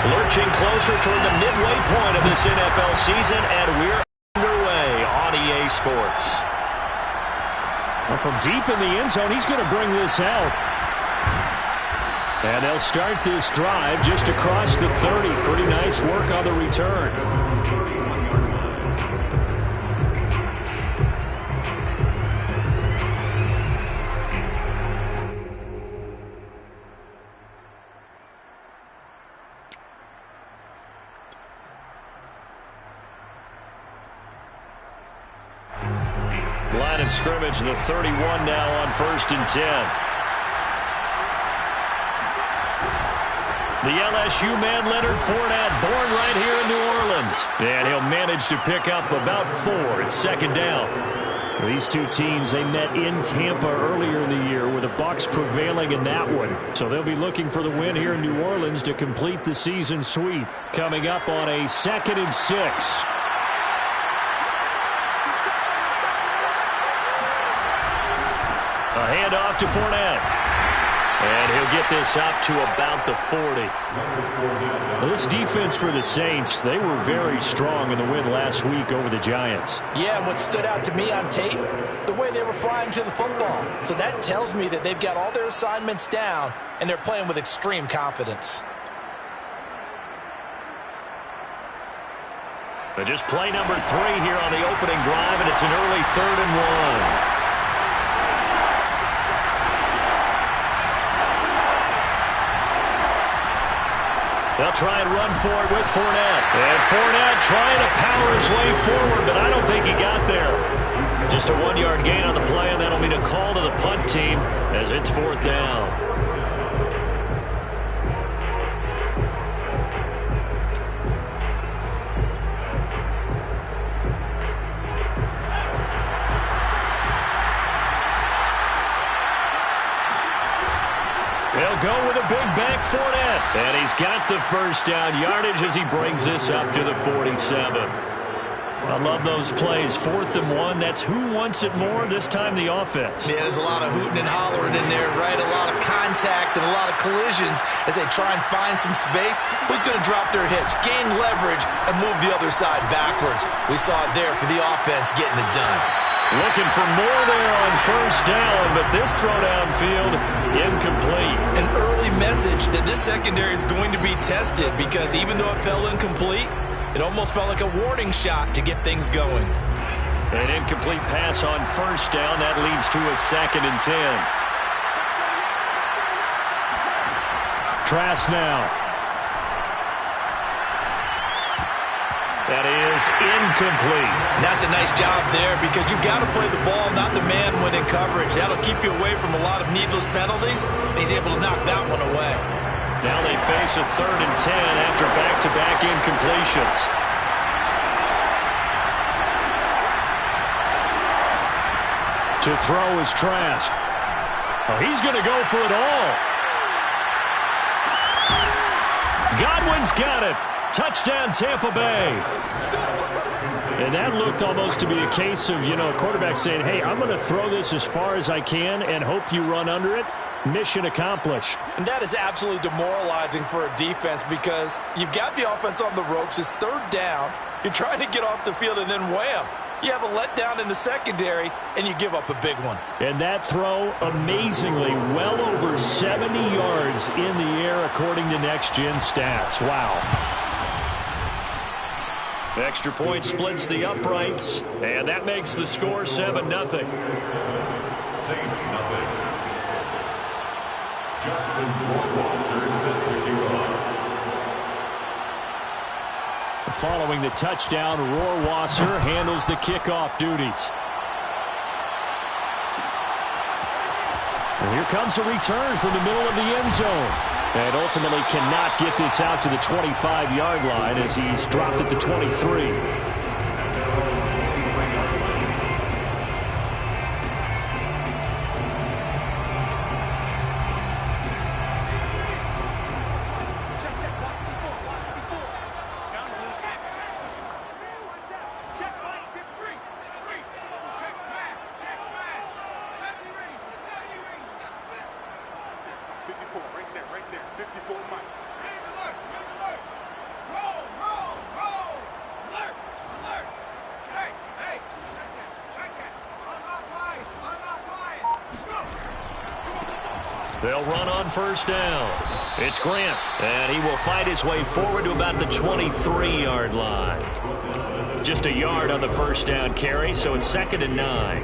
Lurching closer toward the midway point of this NFL season, and we're underway on EA Sports. Well, from deep in the end zone, he's going to bring this out. And they'll start this drive just across the 30. Pretty nice work on the return. Line of scrimmage, the 31 now on 1st and 10. The LSU man, Leonard Fournette, born right here in New Orleans. And he'll manage to pick up about 4 at 2nd down. These two teams, they met in Tampa earlier in the year with the Bucs prevailing in that one. So they'll be looking for the win here in New Orleans to complete the season sweep. Coming up on a 2nd and 6. A handoff to Fournette. And he'll get this up to about the 40. Well, this defense for the Saints, they were very strong in the win last week over the Giants. Yeah, and what stood out to me on tape, the way they were flying to the football. So that tells me that they've got all their assignments down, and they're playing with extreme confidence. So just play number 3 here on the opening drive, and it's an early 3rd and 1. They'll try and run for it with Fournette. And Fournette trying to power his way forward, but I don't think he got there. Just a 1-yard gain on the play, and that'll mean a call to the punt team as it's 4th down. They'll go with a big bank Fournette. And he's got the 1st down yardage as he brings this up to the 47. I love those plays. 4th and 1. That's who wants it more, this time the offense. Yeah, there's a lot of hooting and hollering in there, right? A lot of contact and a lot of collisions as they try and find some space. Who's going to drop their hips, gain leverage, and move the other side backwards? We saw it there for the offense getting it done. Looking for more there on 1st down, but this throw downfield incomplete. An early message that this secondary is going to be tested because even though it fell incomplete, it almost felt like a warning shot to get things going. An incomplete pass on 1st down. That leads to a 2nd and 10. Trask now. That is incomplete. And that's a nice job there because you've got to play the ball, not the man when in coverage. That'll keep you away from a lot of needless penalties, and he's able to knock that one away. Now they face a 3rd and 10 after back-to-back incompletions. To throw is Trask. Oh, he's going to go for it all. Godwin's got it. Touchdown, Tampa Bay. And that looked almost to be a case of, a quarterback saying, hey, I'm going to throw this as far as I can and hope you run under it. Mission accomplished. And that is absolutely demoralizing for a defense because you've got the offense on the ropes. It's 3rd down. You're trying to get off the field and then wham. You have a letdown in the secondary, and you give up a big one. And that throw, amazingly, well over 70 yards in the air according to Next Gen Stats. Wow. Extra point splits the uprights, and that makes the score 7-0. Saints nothing. Justin Rohrwasser set to kick off. Following the touchdown, Rohrwasser handles the kickoff duties. And here comes a return from the middle of the end zone. And ultimately cannot get this out to the 25-yard line as he's dropped at the 23. Right there, 54 Mike. They'll run on first down. It's Grant, and he will fight his way forward to about the 23-yard line. Just a yard on the first down carry, so it's 2nd and 9.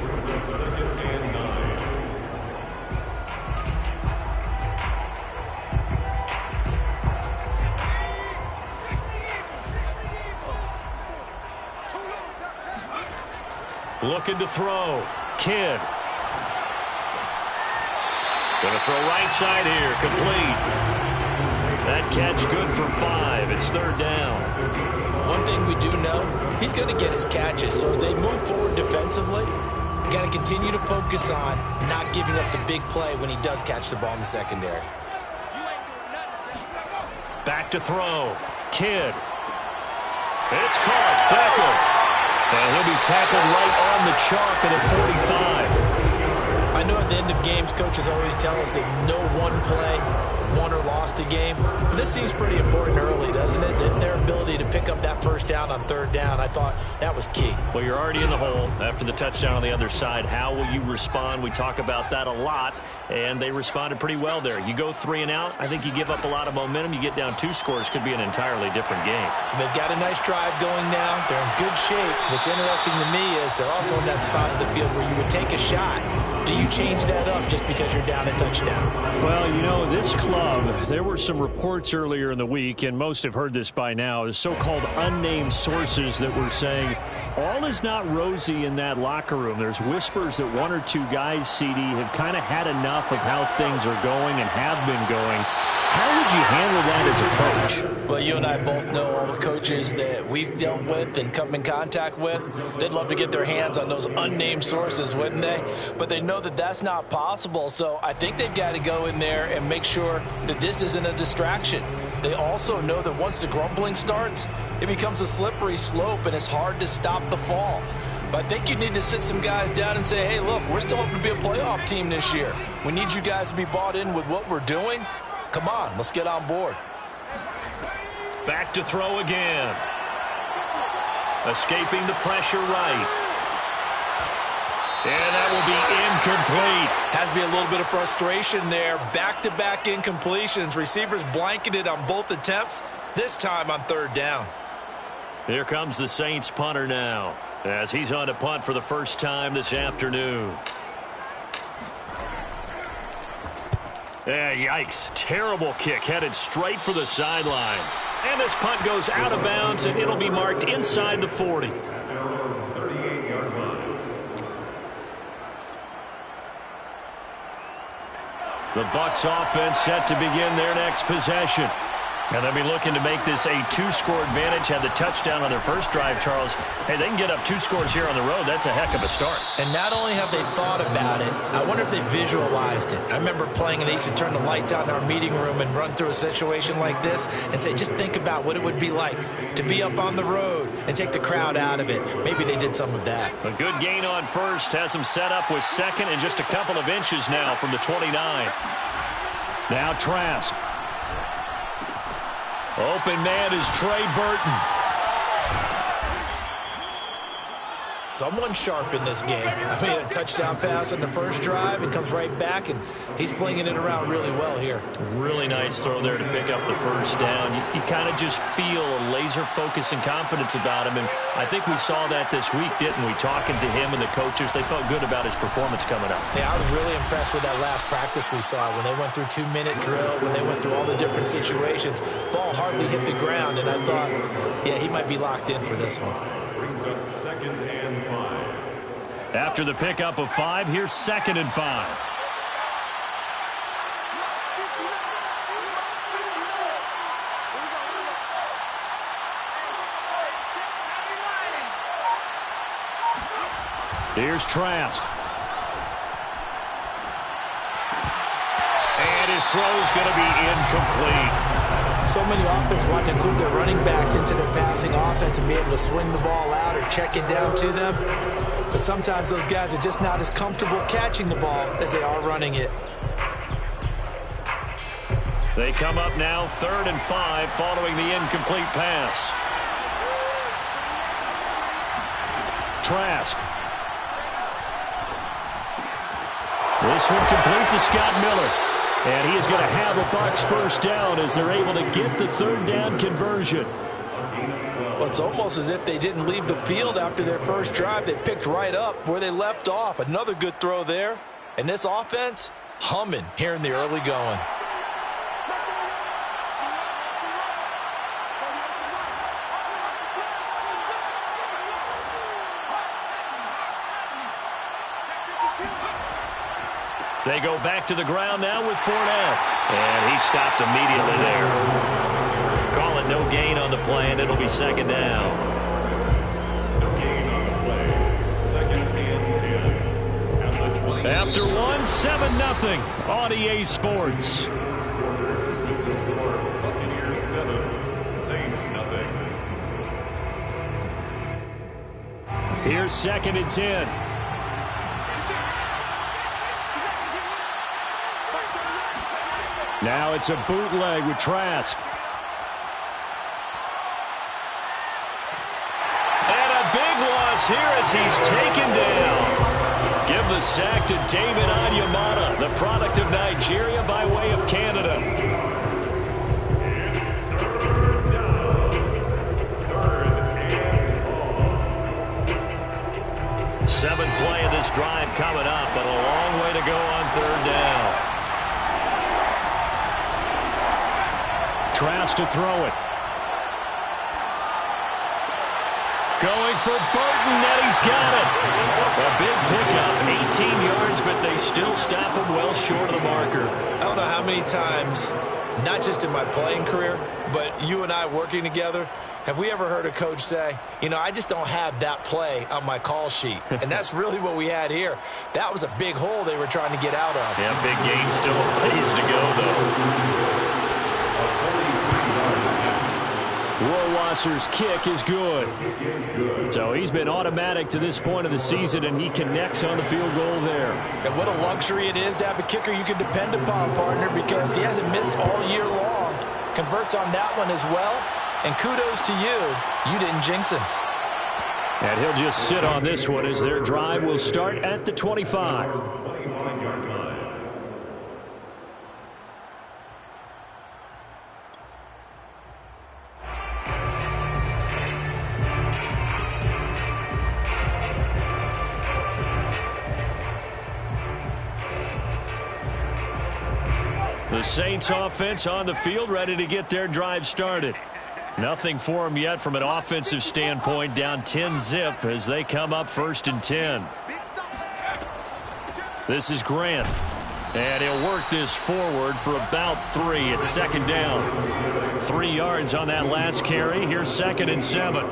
Looking to throw. Kidd. Going to throw right side here. Complete. That catch good for 5. It's 3rd down. One thing we do know, he's going to get his catches. So as they move forward defensively, you got to continue to focus on not giving up the big play when he does catch the ball in the secondary. Back to throw. Kidd. It's caught. Beckham. And he'll be tackled right on the chalk at the 45. I know at the end of games, coaches always tell us that no one play won or lost a game. But this seems pretty important early, doesn't it? Their ability to pick up that first down on 3rd down, I thought that was key. Well, you're already in the hole after the touchdown on the other side. How will you respond? We talk about that a lot, and they responded pretty well there. You go 3 and out, I think you give up a lot of momentum. You get down 2 scores, could be an entirely different game. So they've got a nice drive going now. They're in good shape. What's interesting to me is they're also in that spot of the field where you would take a shot. Do you change that up just because you're down a touchdown? Well, you know, this club, there were some reports earlier in the week, and most have heard this by now, is so-called unnamed sources that were saying all is not rosy in that locker room. There's whispers that 1 or 2 guys, CD, have kind of had enough of how things are going and have been going. How would you handle that as a coach? Well, you and I both know all the coaches that we've dealt with and come in contact with. They'd love to get their hands on those unnamed sources, wouldn't they? But they know that that's not possible. So I think they've got to go in there and make sure that this isn't a distraction. They also know that once the grumbling starts, it becomes a slippery slope and it's hard to stop the fall. But I think you need to sit some guys down and say, hey, look, we're still hoping to be a playoff team this year. We need you guys to be bought in with what we're doing. Come on, let's get on board. Back to throw again. Escaping the pressure right. And that will be incomplete. Has to be a little bit of frustration there. Back-to-back incompletions. Receivers blanketed on both attempts, this time on 3rd down. Here comes the Saints punter now, as he's on to punt for the first time this afternoon. Yeah, yikes. Terrible kick headed straight for the sidelines. And this punt goes out of bounds, and it'll be marked inside the 40. The Bucs offense set to begin their next possession. And they'll be looking to make this a 2-score advantage. Had the touchdown on their first drive, Charles. Hey, they can get up 2 scores here on the road. That's a heck of a start. And not only have they thought about it, I wonder if they visualized it. I remember playing and they used to turn the lights out in our meeting room and run through a situation like this and say, just think about what it would be like to be up on the road and take the crowd out of it. Maybe they did some of that. A good gain on first has them set up with 2nd and just a couple of inches now from the 29. Now Trask. Open man is Trey Burton. Someone sharp in this game. I mean, a touchdown pass on the first drive and comes right back, and he's flinging it around really well here. Really nice throw there to pick up the first down. You kind of just feel a laser focus and confidence about him, and I think we saw that this week, didn't we? Talking to him and the coaches, they felt good about his performance coming up. Yeah, I was really impressed with that last practice we saw when they went through 2-minute drill, when they went through all the different situations. Ball hardly hit the ground, and I thought, yeah, he might be locked in for this one. Brings up 2nd and 5. After the pickup of 5, here's 2nd and 5. Here's Trask. And his throw's going to be incomplete. So many offense want to include their running backs into their passing offense and be able to swing the ball out or check it down to them. But sometimes those guys are just not as comfortable catching the ball as they are running it. They come up now 3rd and 5 following the incomplete pass. Trask. This one complete to Scott Miller. And he is going to have a Bucs first down as they're able to get the 3rd down conversion. Well, it's almost as if they didn't leave the field after their first drive. They picked right up where they left off. Another good throw there. And this offense, humming here in the early going. They go back to the ground now with Fournette. And he stopped immediately there. Call it no gain on the play, and it'll be 2nd down. No gain on the play. 2nd and 10. At the 20. After 1, 7-0 on EA Sports. With the score, Buccaneers 7, Saints nothing. Here's 2nd and 10. Now it's a bootleg with Trask. And a big loss here as he's taken down. Give the sack to David Onyemata, the product of Nigeria by way of Canada. It's 3rd down. 3rd and long. 7th play of this drive coming up, but a long way to go on 3rd down. Trask to throw it. Going for Burton, and he's got it. A big pickup, 18 yards, but they still stop him well short of the marker. I don't know how many times, not just in my playing career, but you and I working together, have we ever heard a coach say, you know, I just don't have that play on my call sheet. And that's really what we had here. That was a big hole they were trying to get out of. Yeah, big gain, still a ways to go, though. Rohrwasser's kick is good. So he's been automatic to this point of the season, and he connects on the field goal there. And what a luxury it is to have a kicker you can depend upon, partner, because he hasn't missed all year long. Converts on that one as well. And kudos to you. You didn't jinx him. And he'll just sit on this one as their drive will start at the 25. 25-yard line. The Saints offense on the field, ready to get their drive started. Nothing for them yet from an offensive standpoint, down 10-zip as they come up 1st and 10. This is Grant. And he'll work this forward for about 3 at 2nd down. 3 yards on that last carry. Here's 2nd and 7.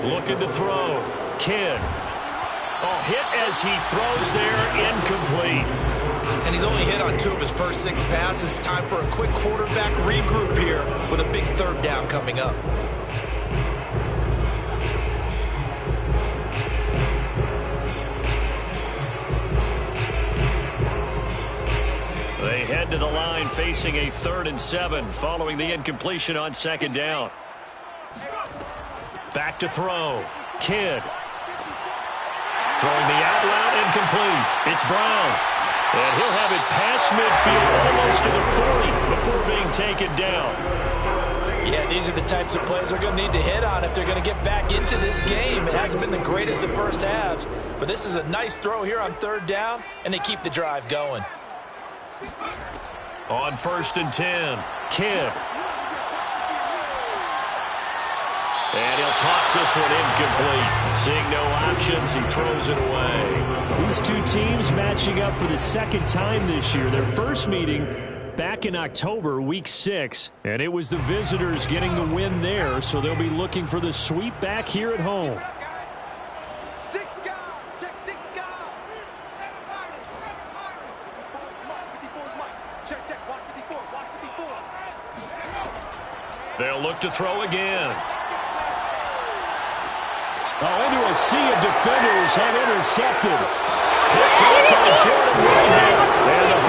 Looking to throw. Kidd. Oh, hit as he throws there, incomplete. And he's only hit on 2 of his first 6 passes. Time for a quick quarterback regroup here with a big 3rd down coming up. They head to the line facing a 3rd and 7 following the incompletion on 2nd down. Back to throw. Kidd. Throwing the out route, incomplete. It's Brown. And he'll have it past midfield, almost to the 40 before being taken down. Yeah, these are the types of plays they're going to need to hit on if they're going to get back into this game. It hasn't been the greatest of first halves, but this is a nice throw here on 3rd down, and they keep the drive going. On 1st and 10, Kidd. And he'll toss this one incomplete. Seeing no options, he throws it away. These two teams matching up for the 2nd time this year. Their first meeting back in October, week 6. And it was the visitors getting the win there, so they'll be looking for the sweep back here at home. They'll look to throw again. Oh, into a sea of defenders, and intercepted. Picked up by Jordan Whitehead. And the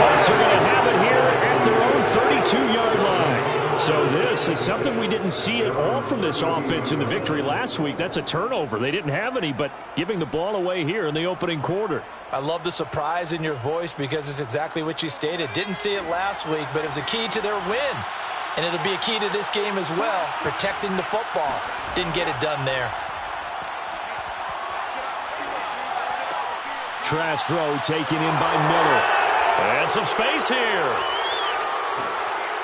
didn't see it all from this offense in the victory last week. That's a turnover. They didn't have any, but giving the ball away here in the opening quarter. I love the surprise in your voice because it's exactly what you stated. Didn't see it last week, but it was a key to their win. And it'll be a key to this game as well, protecting the football. Didn't get it done there. Trash throw taken in by Miller. And some space here.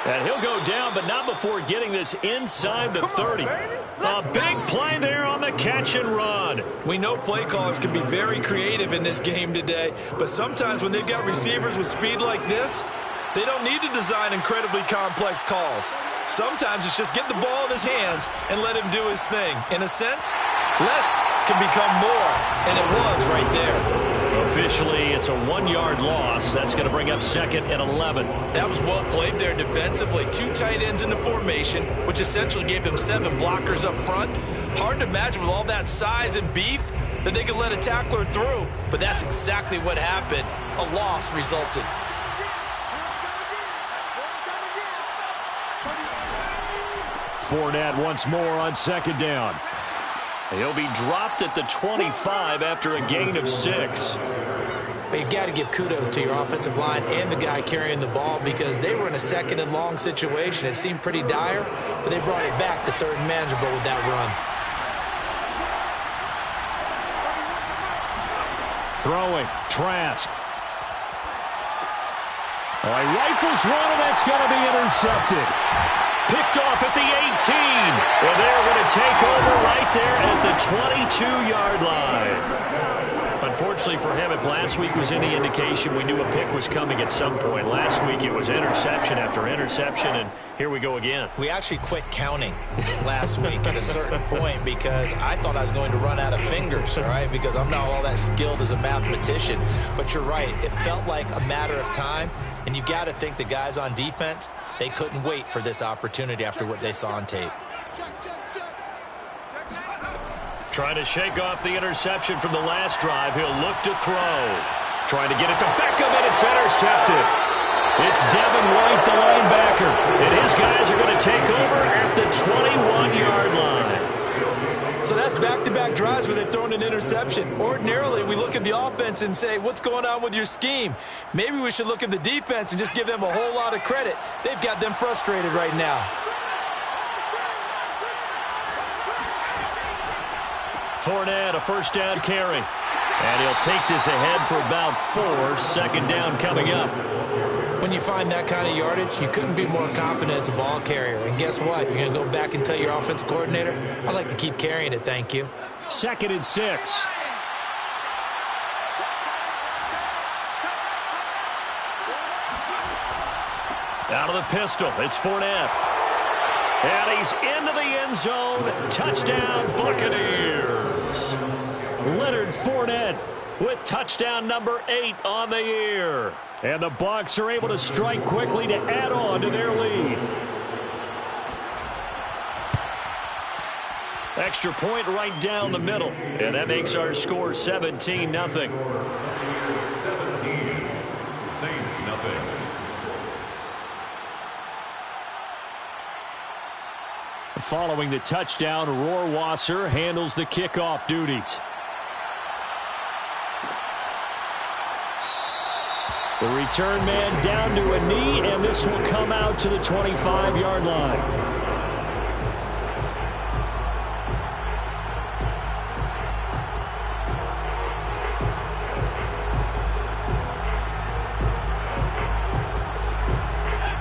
And he'll go down, but not before getting this inside the 30. A big play there on the catch and run. We know play callers can be very creative in this game today, but sometimes when they've got receivers with speed like this, they don't need to design incredibly complex calls. Sometimes it's just get the ball in his hands and let him do his thing. In a sense, less can become more, and it was right there. Officially, it's a 1-yard loss. That's going to bring up 2nd and 11. That was well played there defensively. 2 tight ends in the formation, which essentially gave them 7 blockers up front. Hard to imagine with all that size and beef that they could let a tackler through, but that's exactly what happened. A loss resulted. Fournette once more on 2nd down. He'll be dropped at the 25 after a gain of 6. But you've got to give kudos to your offensive line and the guy carrying the ball because they were in a 2nd and long situation. It seemed pretty dire, but they brought it back to 3rd and manageable with that run. Throwing, Trask. Rifles one, and that's going to be intercepted. Picked off at the 18. And they're going to take over right there at the 22-yard line. Unfortunately for him, if last week was any indication, we knew a pick was coming at some point. Last week it was interception after interception, and here we go again. We actually quit counting last week at a certain point because I thought I was going to run out of fingers, all right, because I'm not all that skilled as a mathematician. But you're right. It felt like a matter of time, and you got to think the guys on defense, they couldn't wait for this opportunity after what they saw on tape. Trying to shake off the interception from the last drive. He'll look to throw. Trying to get it to Beckham, and it's intercepted. It's Devin White, the linebacker. And his guys are going to take over at the 21-yard line. So that's back-to-back drives where they've thrown an interception. Ordinarily, we look at the offense and say, what's going on with your scheme? Maybe we should look at the defense and just give them a whole lot of credit. They've got them frustrated right now. Fournette, a 1st down carry. And he'll take this ahead for about 4. 2nd down coming up. When you find that kind of yardage, you couldn't be more confident as a ball carrier. And guess what? You're going to go back and tell your offensive coordinator, I'd like to keep carrying it, thank you. 2nd and 6. Out of the pistol, it's Fournette. And he's into the end zone. Touchdown, Buccaneers. Leonard Fournette with touchdown number 8 on the year. And the Bucs are able to strike quickly to add on to their lead. Extra point right down the middle. And that makes our score 17-0. 17, Saints nothing. Following the touchdown, Rohrwasser handles the kickoff duties. The return man down to a knee, and this will come out to the 25-yard line.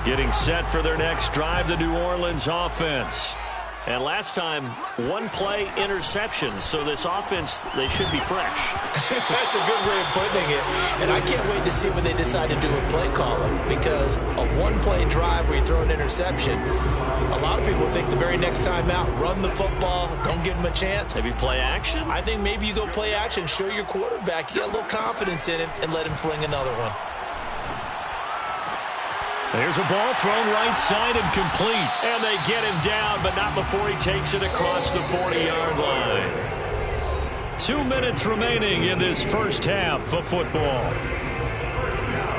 Getting set for their next drive, the New Orleans offense. And last time, 1-play interceptions. So this offense, they should be fresh. That's a good way of putting it. And I can't wait to see what they decide to do with play calling. Because a 1-play drive where you throw an interception, a lot of people think the very next time out, run the football, don't give them a chance. Maybe play action? I think maybe you go play action, show your quarterback you got a little confidence in him, and let him fling another one. There's a ball thrown right side and complete. And they get him down, but not before he takes it across the 40-yard line. 2 minutes remaining in this first half of football. First down.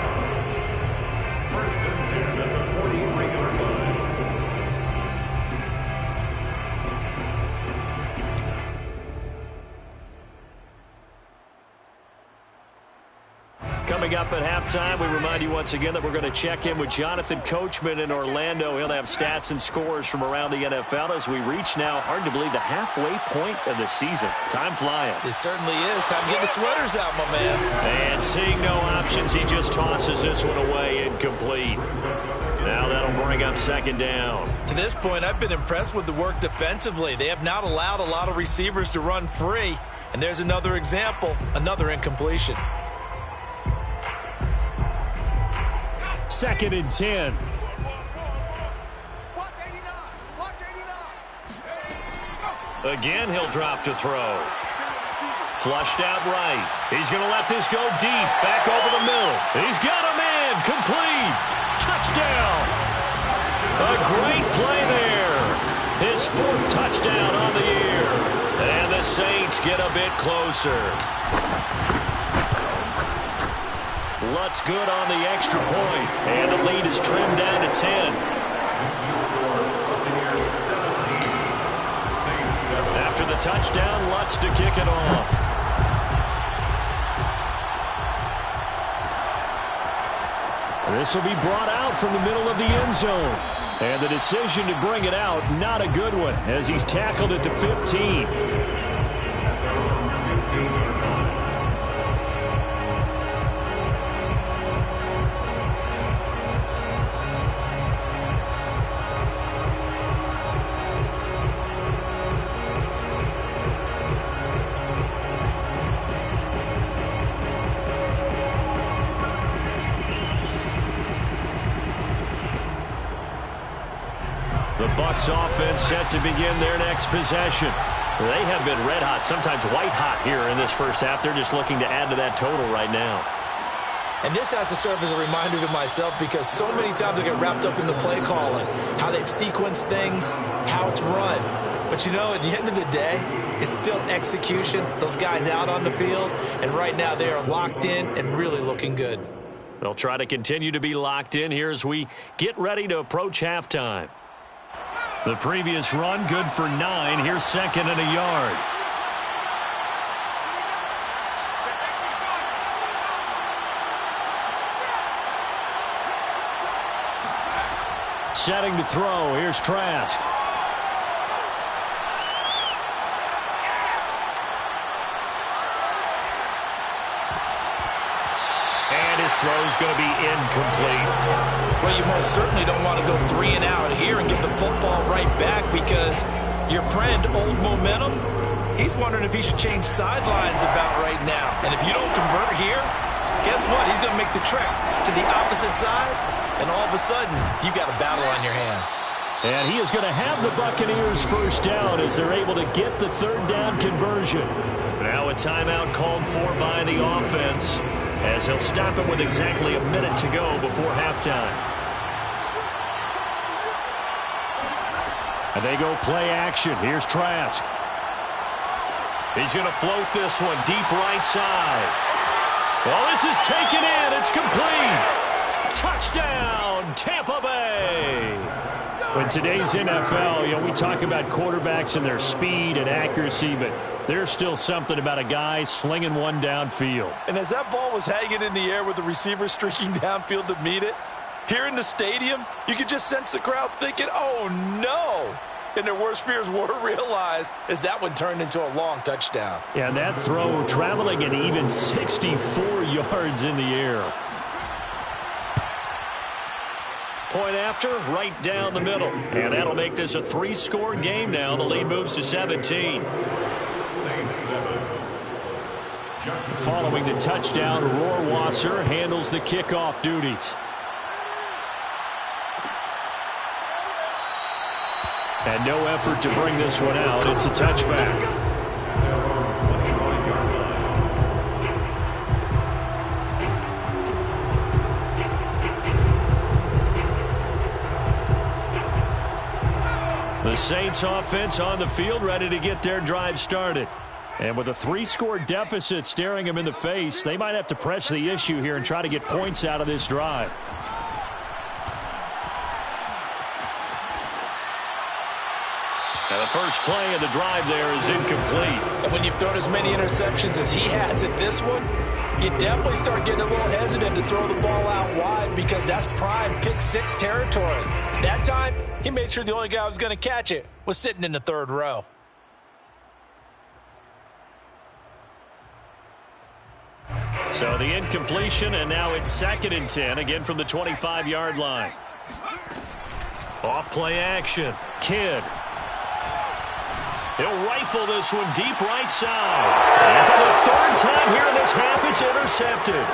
1st and 10 at the 43-yard line. Coming up at halftime, we remind you once again that we're going to check in with Jonathan Coachman in Orlando. He'll have stats and scores from around the NFL as we reach now, hard to believe, the halfway point of the season. Time flying. It certainly is. Time to get the sweaters out, my man. And seeing no options, he just tosses this one away, incomplete. Now that'll bring up second down. To this point, I've been impressed with the work defensively. They have not allowed a lot of receivers to run free. And there's another example, another incompletion. Second and 10. Again, he'll drop to throw. Flushed out right. He's going to let this go deep. Back over the middle. He's got a man. Complete. Touchdown. A great play there. His fourth touchdown on the year. And the Saints get a bit closer. Lutz good on the extra point. And the lead is trimmed down to 10. After the touchdown, Lutz to kick it off. This will be brought out from the middle of the end zone. And the decision to bring it out, not a good one, as he's tackled at the 15. The Bucs offense set to begin their next possession. They have been red hot, sometimes white hot here in this first half. They're just looking to add to that total right now. And this has to serve as a reminder to myself because so many times I get wrapped up in the play calling, how they've sequenced things, how it's run. But, you know, at the end of the day, it's still execution. Those guys out on the field, and right now they are locked in and really looking good. They'll try to continue to be locked in here as we get ready to approach halftime. The previous run, good for 9. Here's second and a yard. Setting to throw. Here's Trask. And his throw's going to be incomplete. Well, you most certainly don't want to go 3 and out here and get the football right back because your friend, Old Momentum, he's wondering if he should change sidelines about right now. And if you don't convert here, guess what? He's going to make the trek to the opposite side, and all of a sudden, you've got a battle on your hands. And he is going to have the Buccaneers first down as they're able to get the third down conversion. Now a timeout called for by the offense, as he'll stop it with exactly a minute to go before halftime. And they go play action. Here's Trask. He's going to float this one deep right side. Well, this is taken in. It's complete. Touchdown, Tampa Bay. In today's NFL, you know, we talk about quarterbacks and their speed and accuracy, but there's still something about a guy slinging one downfield. And as that ball was hanging in the air with the receiver streaking downfield to meet it, here in the stadium, you could just sense the crowd thinking, oh, no. And their worst fears were realized as that one turned into a long touchdown. Yeah, and that throw traveling at even 64 yards in the air. Point after, right down the middle. And that'll make this a 3-score game now. The lead moves to 17. Saints 7. Following the touchdown, Rohrwasser handles the kickoff duties. And no effort to bring this one out. It's a touchback. The Saints offense on the field, ready to get their drive started. And with a 3-score deficit staring them in the face, they might have to press the issue here and try to get points out of this drive. Now the first play of the drive there is incomplete. And when you've thrown as many interceptions as he has in this one, You definitely start getting a little hesitant to throw the ball out wide because that's prime pick-6 territory. That time, he made sure the only guy who was going to catch it was sitting in the third row. So the incompletion, and now it's 2nd and 10, again from the 25-yard line. Off play action. Kidd. He'll rifle this one deep right side. And for the 3rd time here in this half, it's intercepted.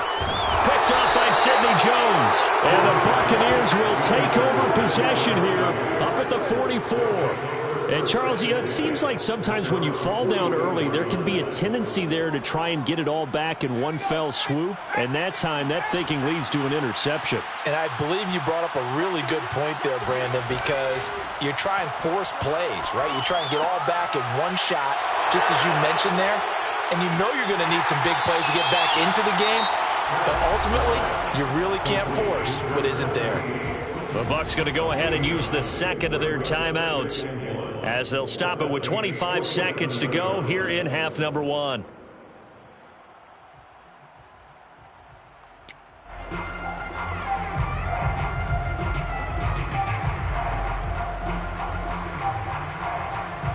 Picked off by Sidney Jones. And the Buccaneers will take over possession here up at the 44. And, Charles, it seems like sometimes when you fall down early, there can be a tendency there to try and get it all back in one fell swoop. And that time, that thinking leads to an interception. And I believe you brought up a really good point there, Brandon, because you try and force plays, right? You try and get all back in one shot, just as you mentioned there. And you know you're going to need some big plays to get back into the game. But ultimately, you really can't force what isn't there. The Bucs going to go ahead and use the 2nd of their timeouts, as they'll stop it with 25 seconds to go here in half number 1.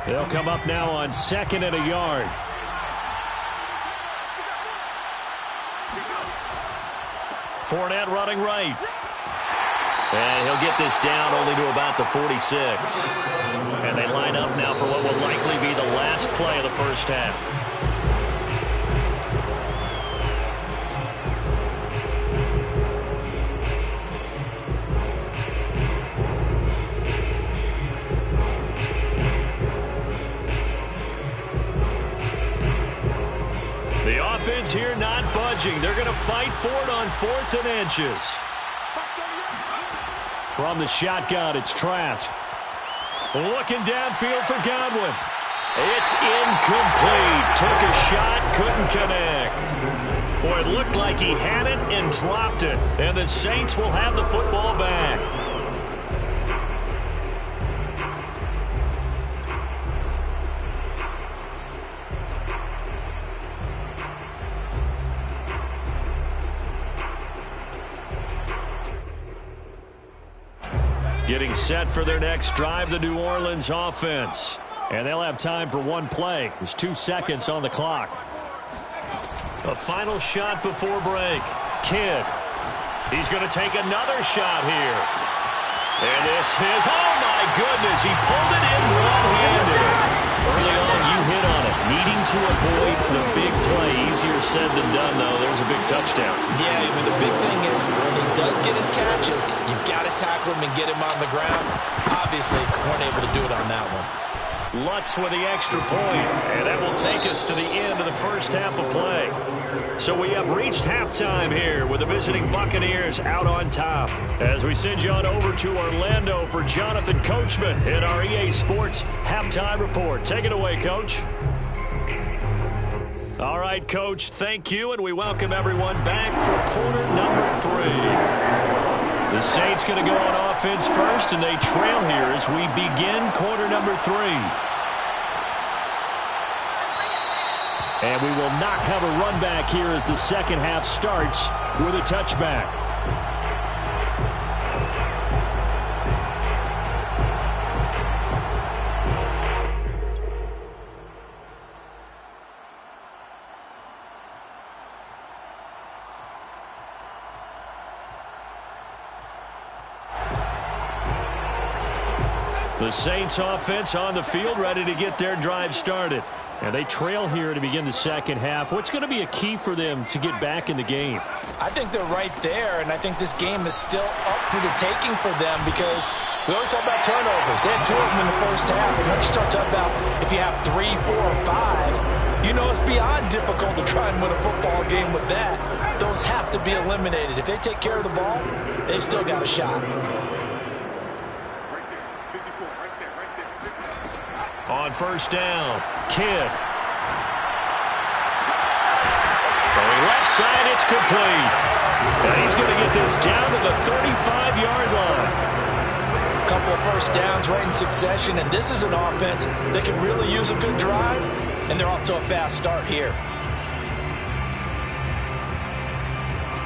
They'll come up now on 2nd and a yard. Fournette running right. And he'll get this down only to about the 46. And they line up now for what will likely be the last play of the first half. The offense here not budging. They're going to fight for it on 4th and inches. From the shotgun, it's Trask. Looking downfield for Godwin. It's incomplete. Took a shot, couldn't connect. Boy, it looked like he had it and dropped it. And the Saints will have the football back. Getting set for their next drive, the New Orleans offense. And they'll have time for one play. There's 2 seconds on the clock. A final shot before break. Kidd. He's going to take another shot here. And this is, oh my goodness, he pulled it in one-handed. Early on, you hit on it. Needing to avoid the big play. Easier said than done, though. There's a big touchdown. Yeah, but the big thing is when he does get his catches, you've got to tackle him and get him on the ground. Obviously, weren't able to do it on that one. Lutz with the extra point, and that will take us to the end of the first half of play. So we have reached halftime here with the visiting Buccaneers out on top. As we send you on over to Orlando for Jonathan Coachman in our EA Sports Halftime Report. Take it away, Coach. All right, Coach, thank you, and we welcome everyone back for quarter number 3. The Saints going to go on offense first, and they trail here as we begin quarter number 3. And we will not have a run back here as the second half starts with a touchback. The Saints offense on the field ready to get their drive started. And they trail here to begin the second half. What's going to be a key for them to get back in the game? I think they're right there, and I think this game is still up for the taking for them because we always talk about turnovers. They had 2 of them in the first half, and once you start talking about if you have 3, 4, or 5, you know it's beyond difficult to try and win a football game with that. Those have to be eliminated. If they take care of the ball, they've still got a shot. On first down, Kidd. Throwing left side, it's complete. And he's going to get this down to the 35-yard line. A couple of first downs right in succession, and this is an offense that can really use a good drive, and they're off to a fast start here.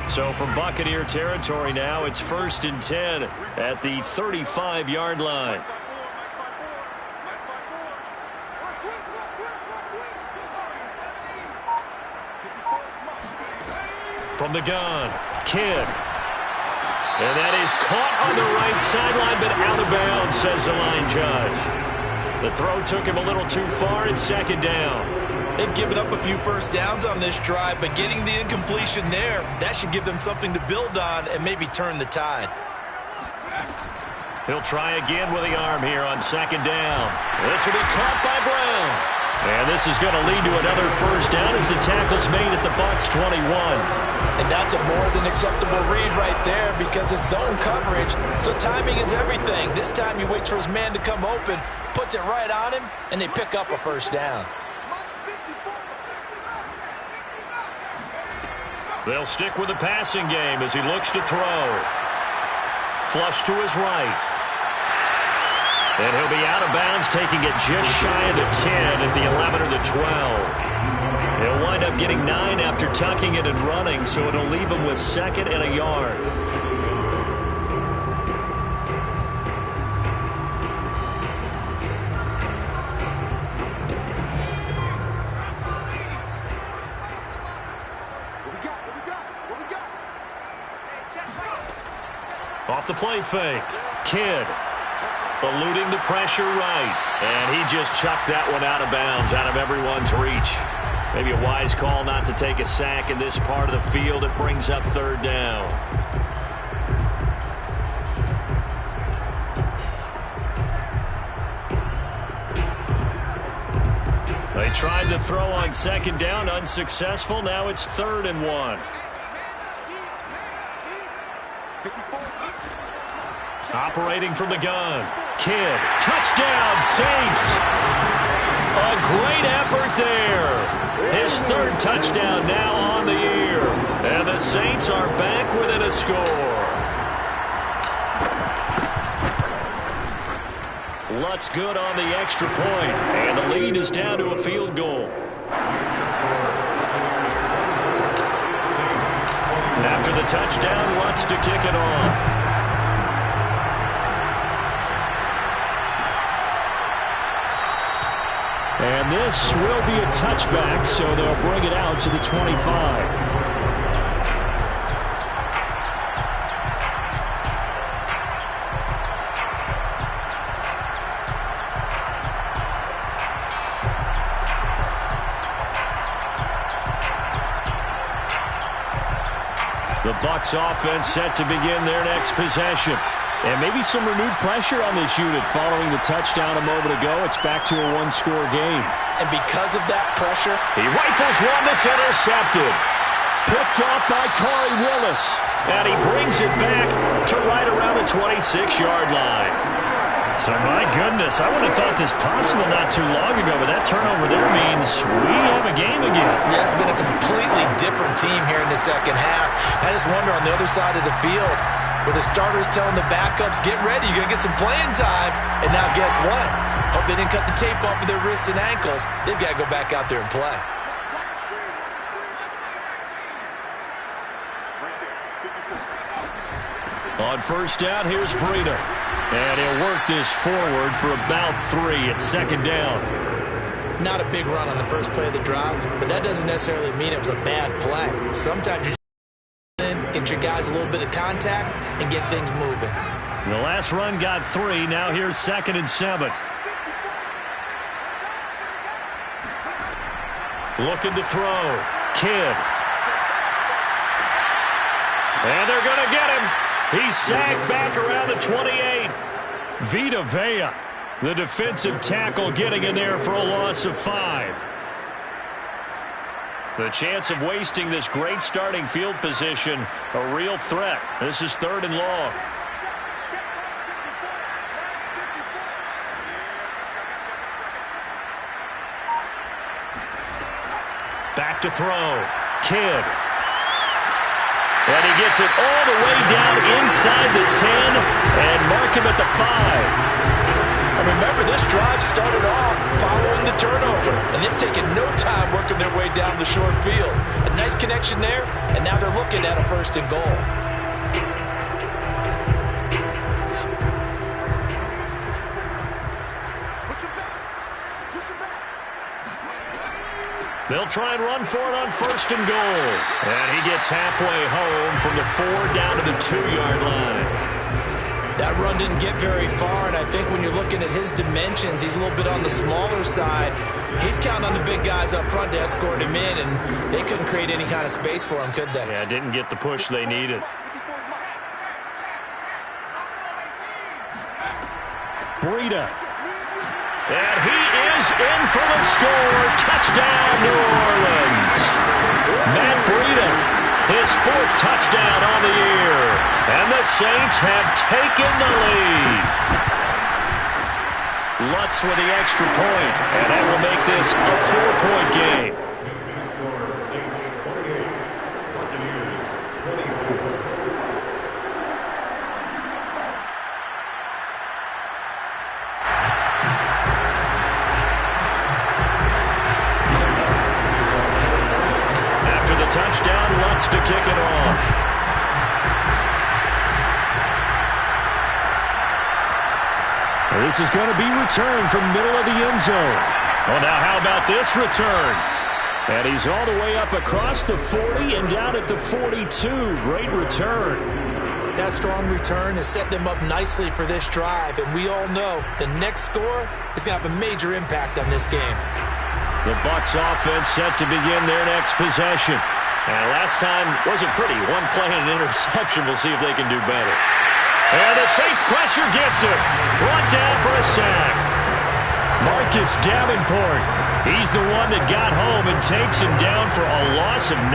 So from Buccaneer territory now, it's 1st and 10 at the 35-yard line. From the gun, Kidd. And that is caught on the right sideline, but out of bounds, says the line judge. The throw took him a little too far. It's 2nd down. They've given up a few first downs on this drive, but getting the incompletion there, that should give them something to build on and maybe turn the tide. He'll try again with the arm here on 2nd down. This will be caught by Brown. And this is going to lead to another first down as the tackle's made at the Bucs 21. And that's a more than acceptable read right there because it's zone coverage, so timing is everything. This time he waits for his man to come open, puts it right on him, and they pick up a first down. They'll stick with the passing game as he looks to throw. Flush to his right. And he'll be out of bounds, taking it just shy of the 10 at the 11 or the 12. He'll wind up getting 9 after tucking it and running, so it'll leave him with 2nd and a yard. Off the play fake, Kidd. Eluding the pressure right. And he just chucked that one out of bounds, out of everyone's reach. Maybe a wise call not to take a sack in this part of the field. It brings up 3rd down. They tried to throw on 2nd down, unsuccessful. Now it's 3rd and 1. Operating from the gun. Kidd. Touchdown, Saints. A great effort there. His 3rd touchdown now on the year. And the Saints are back within a score. Lutz good on the extra point. And the lead is down to a field goal. After the touchdown, Lutz to kick it off. And this will be a touchback, so they'll bring it out to the 25. The Bucs offense set to begin their next possession. And maybe some renewed pressure on this unit following the touchdown a moment ago. It's back to a one-score game. And because of that pressure, he rifles one that's intercepted. Picked off by Corey Willis. And he brings it back to right around the 26-yard line. So, my goodness, I would have thought this possible not too long ago, but that turnover there means we have a game again. Yeah, it's been a completely different team here in the second half. I just wonder on the other side of the field, where the starters telling the backups, get ready, you're going to get some playing time. And now guess what? Hope they didn't cut the tape off of their wrists and ankles. They've got to go back out there and play. On 1st down, here's Breida. And he'll work this forward for about 3 at 2nd down. Not a big run on the first play of the drive, but that doesn't necessarily mean it was a bad play. Sometimes you get your guys a little bit of contact and get things moving. The last run got 3. Now here's 2nd and 7. Looking to throw. Kidd. And they're going to get him. He's sagged back around the 28. Vita Vea, the defensive tackle, getting in there for a loss of 5. The chance of wasting this great starting field position, a real threat. This is 3rd and long. Back to throw. Kidd. And he gets it all the way down inside the 10 and mark him at the 5. And remember, this drive started off following the turnover, and they've taken no time working their way down the short field. A nice connection there, and now they're looking at a 1st and goal. They'll try and run for it on 1st and goal. And he gets halfway home from the 4 down to the 2-yard line. That run didn't get very far, and I think when you're looking at his dimensions, he's a little bit on the smaller side. He's counting on the big guys up front to escort him in, and they couldn't create any kind of space for him, could they? Yeah, didn't get the push they needed. Breida. And he is in for the score. Touchdown, New Orleans. Matt Breida, his 4th touchdown on the year. And the Saints have taken the lead. Lutz with the extra point, and that will make this a 4-point game. Closing score, Saints 28, Buccaneers 24. After the touchdown, Lutz to kick it off. This is going to be returned from middle of the end zone. Well, now how about this return? And he's all the way up across the 40 and down at the 42. Great return. That strong return has set them up nicely for this drive, and we all know the next score is going to have a major impact on this game. The Bucs offense set to begin their next possession. And last time wasn't pretty. One play and an interception. We'll see if they can do better. And the Saints pressure gets him. Brought down for a sack. Marcus Davenport. He's the one that got home and takes him down for a loss of 9.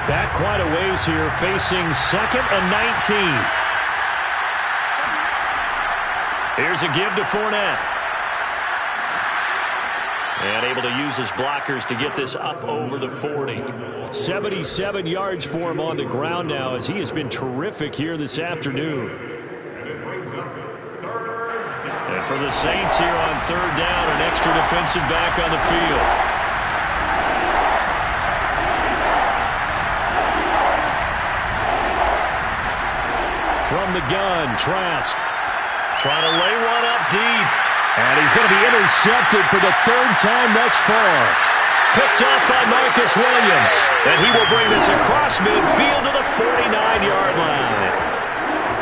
Back quite a ways here, facing 2nd and 19. Here's a give to Fournette. And able to use his blockers to get this up over the 40. 77 yards for him on the ground now, as he has been terrific here this afternoon. And for the Saints here on 3rd down, an extra defensive back on the field. From the gun, Trask. Trying to lay one up deep. And he's going to be intercepted for the 3rd time thus far. Picked off by Marcus Williams. And he will bring this across midfield to the 49-yard line.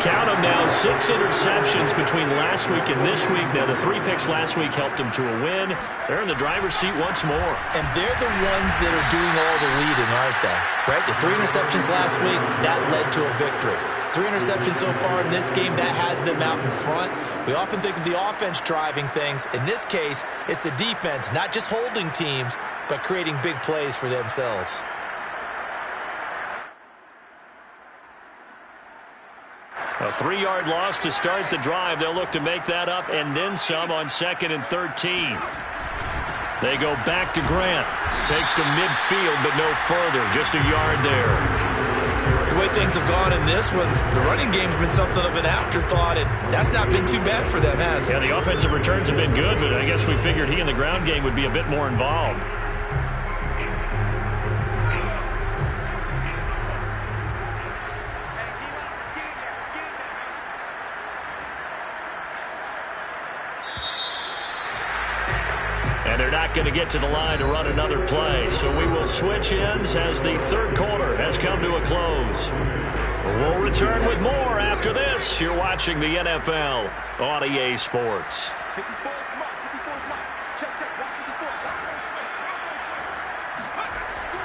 Count them now, 6 interceptions between last week and this week. Now, the 3 picks last week helped them to a win. They're in the driver's seat once more. And they're the ones that are doing all the leading, aren't they? Right? The 3 interceptions last week, that led to a victory. 3 interceptions so far in this game, that has them out in front. We often think of the offense driving things. In this case, it's the defense, not just holding teams, but creating big plays for themselves. A 3-yard loss to start the drive. They'll look to make that up and then some on 2nd and 13. They go back to Grant. Takes to midfield, but no further. Just a yard there. The way things have gone in this one, the running game's been something of an afterthought, and that's not been too bad for them, has it? Yeah, the offensive returns have been good, but I guess we figured he in the ground game would be a bit more involved. And they're not going to get to the line to run another play. So we will switch ends as the 3rd quarter has come to a close. We'll return with more after this. You're watching the NFL on EA Sports.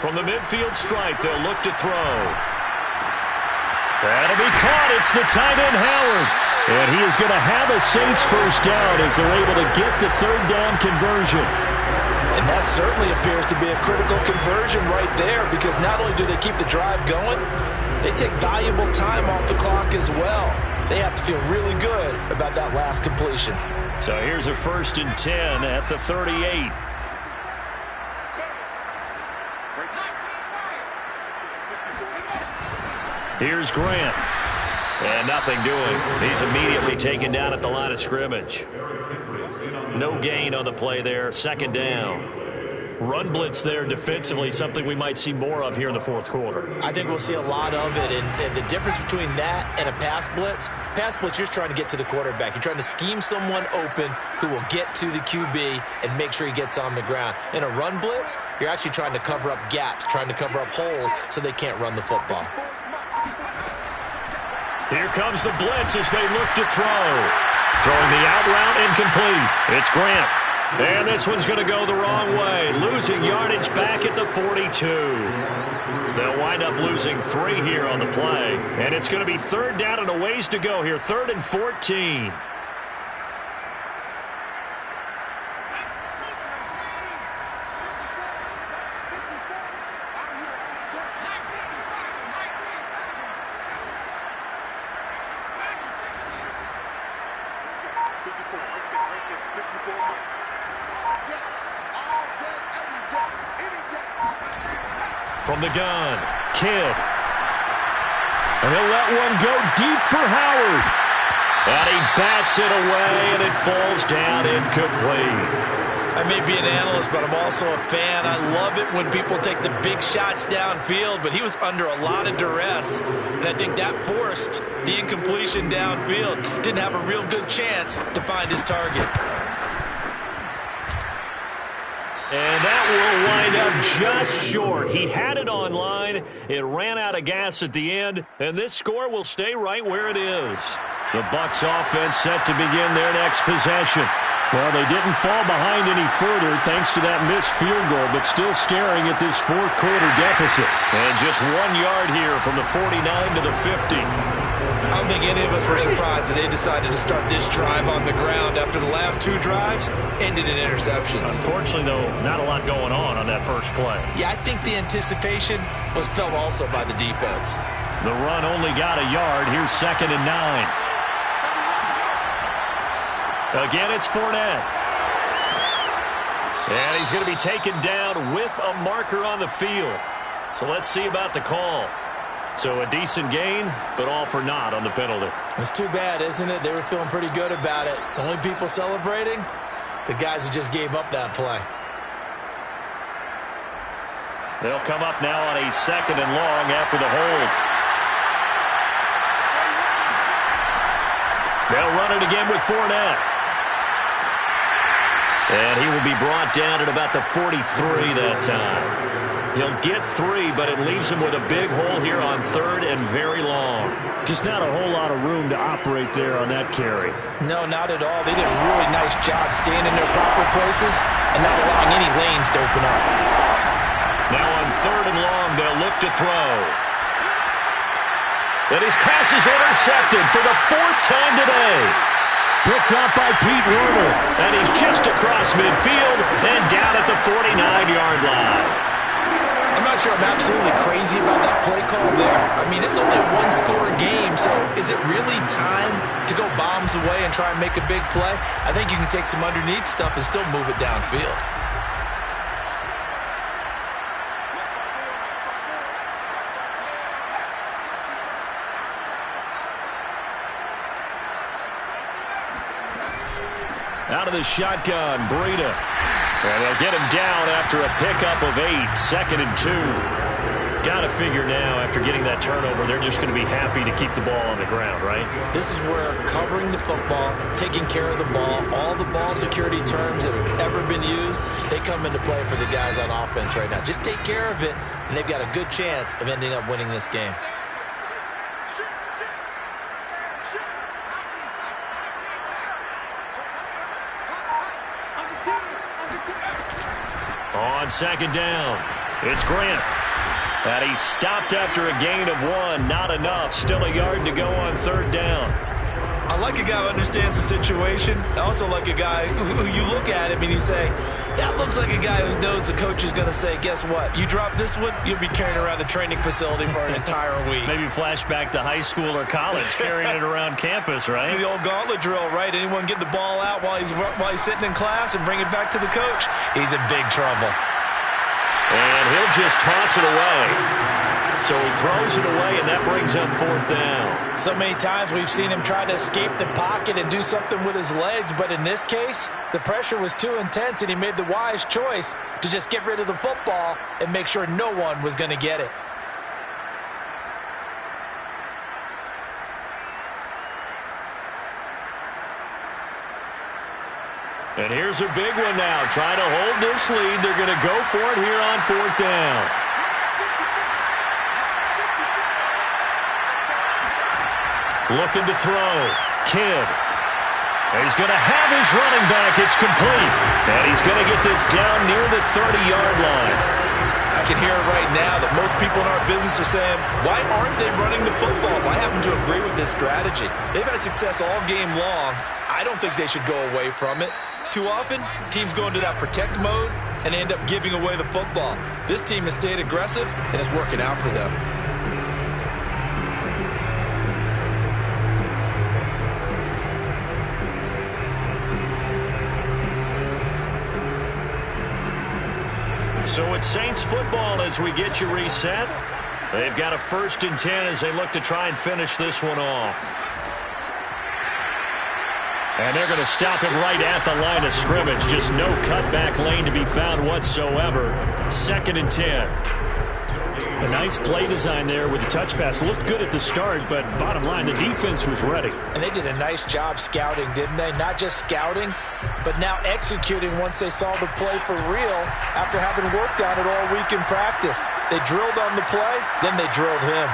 From the midfield stripe, they'll look to throw. That'll be caught. It's the tight end, Howard. And he is going to have a Saints 1st down as they're able to get the 3rd down conversion. And that certainly appears to be a critical conversion right there, because not only do they keep the drive going, they take valuable time off the clock as well. they have to feel really good about that last completion. So here's a 1st and 10 at the 38. Here's Grant. And nothing doing. He's immediately taken down at the line of scrimmage. No gain on the play there. 2nd down. Run blitz there defensively, something we might see more of here in the 4th quarter. I think we'll see a lot of it, and the difference between that and a pass blitz, you're just trying to get to the quarterback. You're trying to scheme someone open who will get to the QB and make sure he gets on the ground. In a run blitz, you're actually trying to cover up gaps, trying to cover up holes so they can't run the football. Here comes the blitz as they look to throw. Throwing the out route incomplete. It's Grant. And this one's going to go the wrong way. Losing yardage back at the 42. They'll wind up losing 3 here on the play. And it's going to be 3rd down and a ways to go here. 3rd and 14. From the gun, Kidd. And he'll let one go deep for Howard. And he bats it away, and it falls down incomplete. I may be an analyst, but I'm also a fan. I love it when people take the big shots downfield, but he was under a lot of duress, and I think that forced the incompletion downfield. Didn't have a real good chance to find his target. And that will wind up just short. He had it on line. It ran out of gas at the end, and this score will stay right where it is. The Bucs offense set to begin their next possession. Well, they didn't fall behind any further thanks to that missed field goal, but still staring at this 4th quarter deficit. And just 1 yard here from the 49 to the 50. I don't think any of us were surprised that they decided to start this drive on the ground after the last 2 drives ended in interceptions. Unfortunately, though, not a lot going on that first play. Yeah, I think the anticipation was felt also by the defense. The run only got a yard. Here's 2nd and 9. Again, it's Fournette. And he's going to be taken down with a marker on the field. So let's see about the call. So a decent gain, but all for naught on the penalty. It's too bad, isn't it? They were feeling pretty good about it. The only people celebrating, the guys who just gave up that play. They'll come up now on a 2nd and long after the hold. They'll run it again with Fournette. And he will be brought down at about the 43 that time. He'll get 3, but it leaves him with a big hole here on 3rd and very long. Just not a whole lot of room to operate there on that carry. No, not at all. They did a really nice job staying in their proper places and not allowing any lanes to open up. Now on 3rd and long, they'll look to throw. And his pass is intercepted for the 4th time today. Picked up by Pete Werner. And he's just across midfield and down at the 49-yard line. I'm not sure I'm absolutely crazy about that play call there. I mean, it's only a 1-score game, so is it really time to go bombs away and try and make a big play? I think you can take some underneath stuff and still move it downfield. Out of the shotgun, Breida. And they'll get him down after a pickup of 8, 2nd and 2. Got to figure now, after getting that turnover, they're just going to be happy to keep the ball on the ground, right? This is where covering the football, taking care of the ball, all the ball security terms that have ever been used, they come into play for the guys on offense right now. Just take care of it, and they've got a good chance of ending up winning this game. On 2nd down, it's Grant. And he's stopped after a gain of 1. Not enough. Still a yard to go on 3rd down. I I like a guy who understands the situation. I also like a guy who you look at him and you say, that looks like a guy who knows the coach is going to say, guess what? You drop this one, you'll be carrying around the training facility for an entire week. Maybe flashback to high school or college, carrying it around campus, right? The old gauntlet drill, right? Anyone get the ball out while he's sitting in class and bring it back to the coach? He's in big trouble. And he'll just toss it away. So he throws it away, and that brings up 4th down. So many times we've seen him try to escape the pocket and do something with his legs, but in this case, the pressure was too intense, and he made the wise choice to just get rid of the football and make sure no one was going to get it. And here's a big one now. Trying to hold this lead. They're going to go for it here on 4th down. Looking to throw. Kidd. And he's going to have his running back. It's complete. And he's going to get this down near the 30-yard line. I can hear it right now that most people in our business are saying, why aren't they running the football? I happen to agree with this strategy. They've had success all game long. I don't think they should go away from it. Too often, teams go into that protect mode and end up giving away the football. This team has stayed aggressive, and it's working out for them. So it's Saints football as we get you reset. They've got a 1st and 10 as they look to try and finish this one off. And they're going to stop him right at the line of scrimmage. Just no cutback lane to be found whatsoever. 2nd and 10. A nice play design there with the touch pass. Looked good at the start, but bottom line, the defense was ready. And they did a nice job scouting, didn't they? Not just scouting, but now executing once they saw the play for real after having worked on it all week in practice. They drilled on the play, then they drilled him.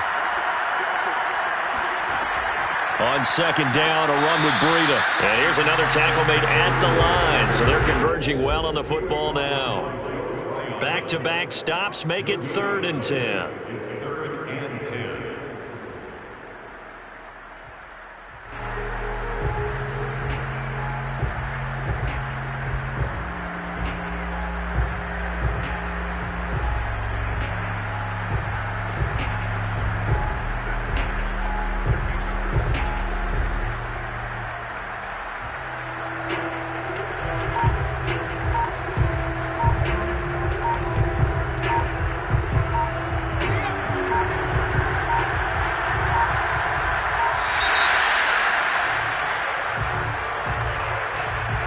On 2nd down, a run with Breida. And here's another tackle made at the line. So they're converging well on the football now. Back-to-back stops make it 3rd and 10. It's 3rd and 10.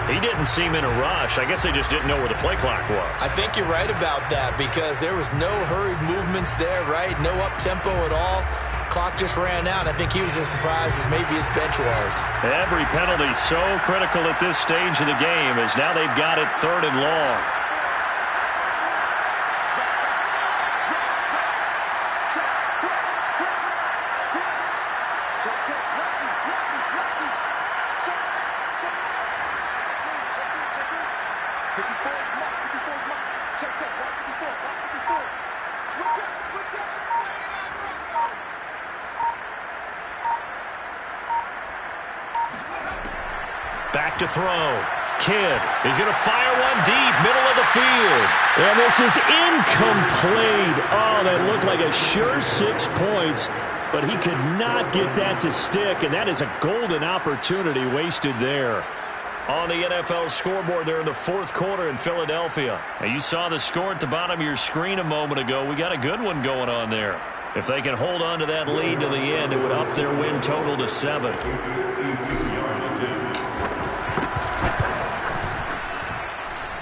He didn't seem in a rush. I guess they just didn't know where the play clock was. I think you're right about that because there was no hurried movements there, right? No up-tempo at all. Clock just ran out. I think he was as surprised as maybe his bench was. Every penalty so critical at this stage of the game as now they've got it 3rd and long. Back to throw. Kidd is going to fire one deep, middle of the field. And this is incomplete. Oh, that looked like a sure 6 points, but he could not get that to stick, and that is a golden opportunity wasted there. On the NFL scoreboard there in the 4th quarter in Philadelphia. Now, you saw the score at the bottom of your screen a moment ago. We got a good one going on there. If they can hold on to that lead to the end, it would up their win total to 7.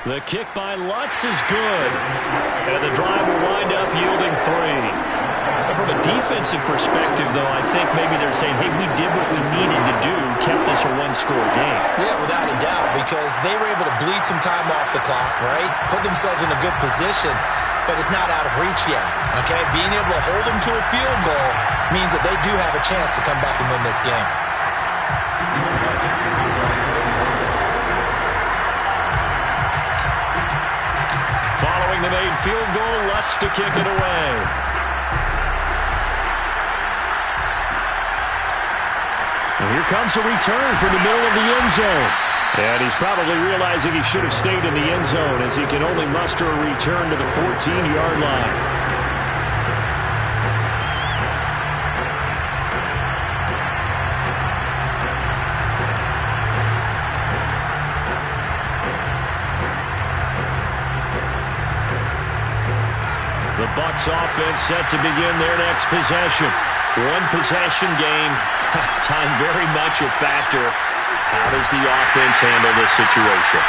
The kick by Lutz is good. And the drive will wind up yielding 3. From a defensive perspective, though, I think maybe they're saying, hey, we did what we needed to do, kept this a 1-score game. Yeah, without a doubt, because they were able to bleed some time off the clock, right? Put themselves in a good position, but it's not out of reach yet, okay? Being able to hold them to a field goal means that they do have a chance to come back and win this game. Following the made field goal, Lutz to kick it away. And here comes a return from the middle of the end zone. And he's probably realizing he should have stayed in the end zone as he can only muster a return to the 14-yard line. The Bucs offense set to begin their next possession. One possession game. Time very much a factor. How does the offense handle this situation?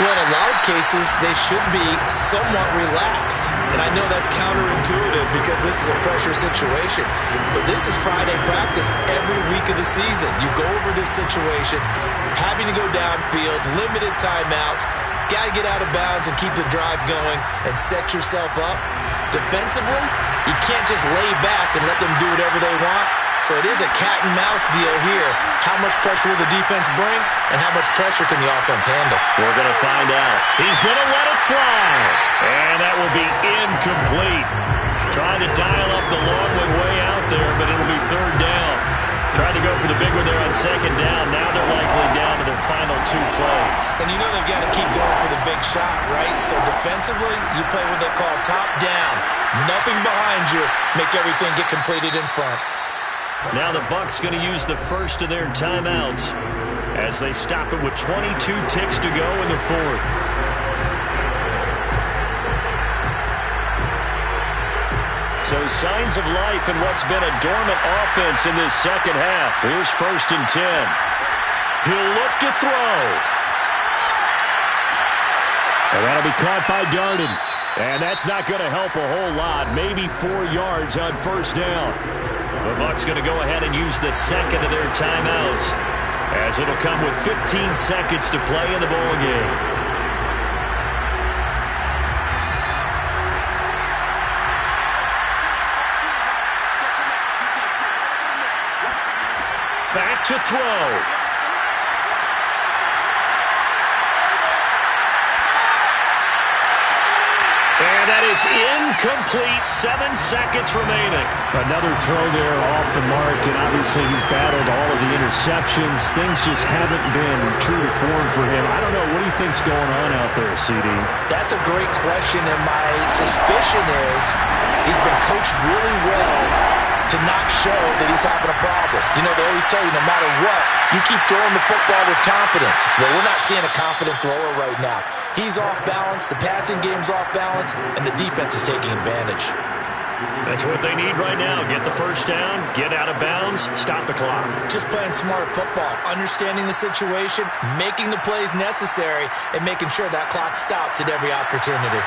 Well, in a lot of cases, they should be somewhat relaxed. And I know that's counterintuitive because this is a pressure situation. But this is Friday practice every week of the season. You go over this situation, having to go downfield, limited timeouts, got to get out of bounds and keep the drive going and set yourself up. Defensively, you can't just lay back and let them do whatever they want. So it is a cat-and-mouse deal here. How much pressure will the defense bring, and how much pressure can the offense handle? We're going to find out. He's going to let it fly. And that will be incomplete. Trying to dial up the long one way out there, but it'll be third down. Tried to go for the big one there on second down. Now they're likely down to their final 2 plays. And you know they've got to keep going for the big shot, right? So defensively, you play what they call top down. Nothing behind you. Make everything get completed in front. Now the Bucs going to use the first of their timeouts as they stop it with 22 ticks to go in the 4th. So signs of life in what's been a dormant offense in this second half. Here's 1st and 10. He'll look to throw. And that'll be caught by Darden. And that's not going to help a whole lot. Maybe 4 yards on 1st down. The Bucs going to go ahead and use the second of their timeouts as it'll come with 15 seconds to play in the ball game. Back to throw. And that is incomplete. 7 seconds remaining. Another throw there off the mark, and obviously he's battled all of the interceptions. Things just haven't been true to form for him. I don't know. What do you think's going on out there, CD? That's a great question, and my suspicion is he's been coached really well to not show that he's having a problem. You know, they always tell you no matter what, you keep throwing the football with confidence. Well, we're not seeing a confident thrower right now. He's off balance, the passing game's off balance, and the defense is taking advantage. That's what they need right now. Get the first down, get out of bounds, stop the clock. Just playing smart football, understanding the situation, making the plays necessary, and making sure that clock stops at every opportunity.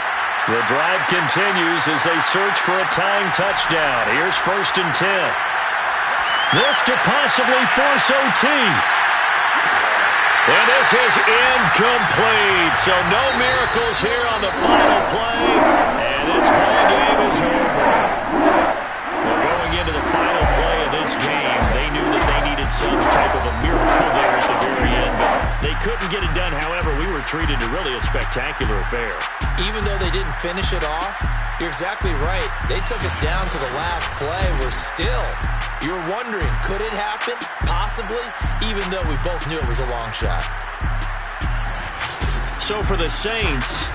The drive continues as they search for a tying touchdown. Here's 1st and 10. This to possibly force OT. And this is incomplete. So no miracles here on the final play. And this ball game is over. Well, going into the final play of this game, they knew that they needed some type of a miracle there at the very end. But they couldn't get it done. However, we were treated to really a spectacular affair. Even though they didn't finish it off, you're exactly right. They took us down to the last play. We're still, you're wondering, could it happen? Possibly, even though we both knew it was a long shot. So for the Saints,